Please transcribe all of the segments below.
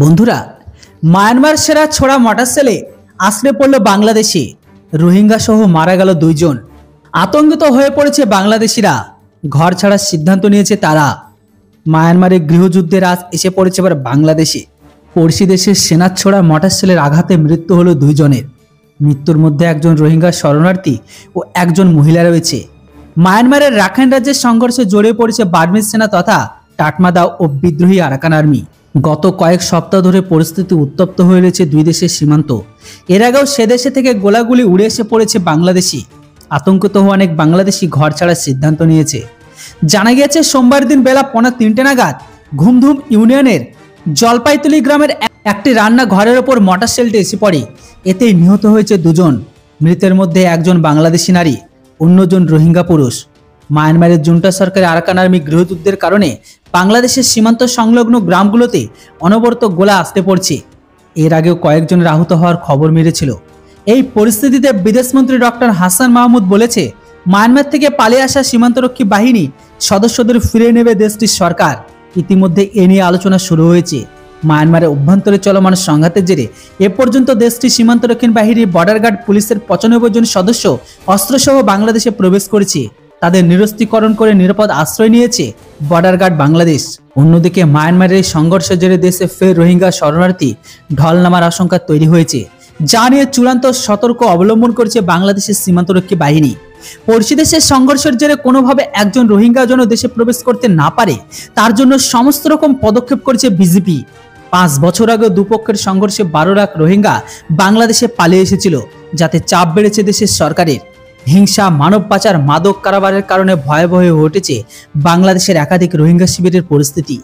বন্ধুরা, মায়ানমার সেরা ছোড়া মোটরসাইকেলে আশ্রয় পড়ল বাংলাদেশে। রোহিঙ্গা সহ মারা গেল দুইজন। আতঙ্কিত হয়ে পড়েছে বাংলাদেশিরা। ঘর ছাড়ার সিদ্ধান্ত নিয়েছে তারা। মায়ানমারের গৃহযুদ্ধের আজ এসে পড়েছে এবার বাংলাদেশে। পড়শি দেশের সেনার ছোড়া মোটরসাইকেলের আঘাতে মৃত্যু হলো দুইজনের। মৃত্যুর মধ্যে একজন রোহিঙ্গা শরণার্থী ও একজন মহিলা রয়েছে। মায়ানমারের রাখাইন রাজ্যের সংঘর্ষে জড়িয়ে পড়েছে বার্মিজ সেনা তথা টাটমাদাও ও বিদ্রোহী আরাকান আর্মি। গত কয়েক সপ্তাহ ধরে পরিস্থিতি উত্তপ্ত হয়ে রয়েছে দুই দেশের সীমান্ত। এর আগেও সে দেশে থেকে গোলাগুলি উড়ে এসে পড়েছে বাংলাদেশি। আতঙ্কিত হয়ে অনেক বাংলাদেশি ঘর ছাড়ার সিদ্ধান্ত নিয়েছে। জানা গিয়েছে সোমবার দিন বেলা 2:45 নাগাদ ঘুমধুম ইউনিয়নের জলপাইতলি গ্রামের একটি রান্না ঘরের ওপর মোটরসাইকেলটি এসে পড়ে। এতেই নিহত হয়েছে দুজন। মৃতের মধ্যে একজন বাংলাদেশি নারী, অন্যজন রোহিঙ্গা পুরুষ। মায়ানমারের জুন্টা সরকারের আরাকান আর্মি গৃহযুদ্ধের কারণে বাংলাদেশের সীমান্ত সংলগ্ন গ্রামগুলোতে অনবরত গোলা আসতে পড়ছে। এর আগেও কয়েকজনের আহত হওয়ার খবর মিলেছিল। এই পরিস্থিতিতে বিদেশমন্ত্রী ডক্টর হাসান মাহমুদ বলেছে, মায়ানমার থেকে পালিয়ে আসা সীমান্তরক্ষী বাহিনী সদস্যদের ফিরিয়ে নেবে দেশটির সরকার। ইতিমধ্যে এ নিয়ে আলোচনা শুরু হয়েছে। মায়ানমারের অভ্যন্তরে চলমান সংঘাতের জেরে এ পর্যন্ত দেশটির সীমান্তরক্ষী বাহিনীর বর্ডার গার্ড পুলিশের 95 জন সদস্য অস্ত্রসহ বাংলাদেশে প্রবেশ করেছে। তাদের নিরস্ত্রীকরণ করে নিরাপদ আশ্রয় নিয়েছে বর্ডার গার্ড বাংলাদেশ। অন্যদিকে মায়ানমারের সংঘর্ষের জেরে দেশে ফের রোহিঙ্গা শরণার্থী ঢল নামার আশঙ্কা তৈরি হয়েছে, যা নিয়ে চূড়ান্ত সতর্ক অবলম্বন করেছে বাংলাদেশের সীমান্তরক্ষী বাহিনী। পড়শি দেশের সংঘর্ষের জেরে কোনোভাবে একজন রোহিঙ্গা যেন দেশে প্রবেশ করতে না পারে, তার জন্য সমস্ত রকম পদক্ষেপ করেছে বিজেপি। 5 বছর আগে দুপক্ষের সংঘর্ষে 12 লাখ রোহিঙ্গা বাংলাদেশে পালিয়ে এসেছিল, যাতে চাপ বেড়েছে দেশের সরকারের। হিংসা, মানব পাচার, মাদক কারবারের কারণে ভয়াবহ হয়ে উঠেছে বাংলাদেশের একাধিক রোহিঙ্গা শিবিরের পরিস্থিতি,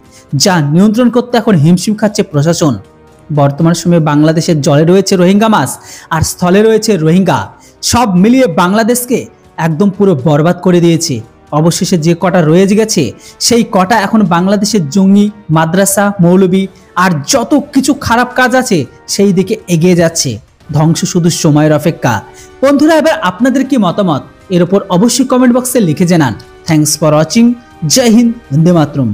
যা নিয়ন্ত্রণ করতে এখন হিমশিম খাচ্ছে প্রশাসন। বর্তমান সময়ে বাংলাদেশের জলে রয়েছে রোহিঙ্গা মাছ আর স্থলে রয়েছে রোহিঙ্গা। সব মিলিয়ে বাংলাদেশকে একদম পুরো বরবাদ করে দিয়েছে। অবশেষে যে কটা রয়ে গেছে সেই কটা এখন বাংলাদেশের জঙ্গি, মাদ্রাসা, মৌলবি আর যত কিছু খারাপ কাজ আছে সেই দিকে এগিয়ে যাচ্ছে। ধ্বংস শুধু সময়ের অপেক্ষা। বন্ধুরা, এবার আপনাদের কি মতামত এর উপর অবশ্যই কমেন্ট বক্সে লিখে জানান। Thanks for watching. জয় হিন্দ, বন্দে মাতরম।